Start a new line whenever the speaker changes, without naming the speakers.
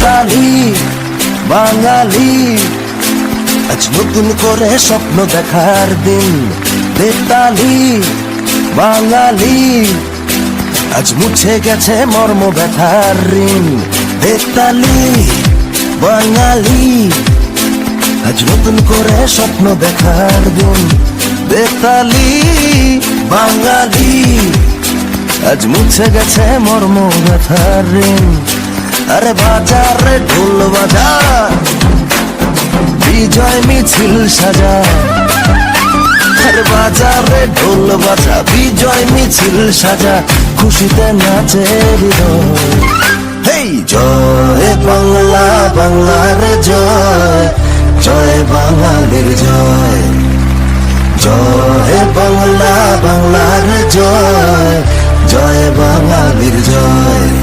বেতালি বাঙালি, আজ নতুন করে স্বপ্ন দেখার দিন। বেতালি বাঙালি, আজ মুছে গেছে মর্ম ব্যথার ঋণ। বেতালি বাঙালি, আজ নতুন করে স্বপ্ন দেখার দিন। বেতালি বাঙালি, আজ মুছে গেছে মর্ম ব্যথার ঋণ। আরে বাজার রে ঢোল বাজা, বিজয় মিছিল সাজা। আরে বাজার রে ঢোল বাজা, বিজয় মিছিল সাজা, খুশিতে নাচে হৃদয়। হেই জয় বাংলা, বাংলার জয়, জয় বাঙালির জয়। জয় বাংলা, বাংলার জয়, জয় বাঙালির জয়।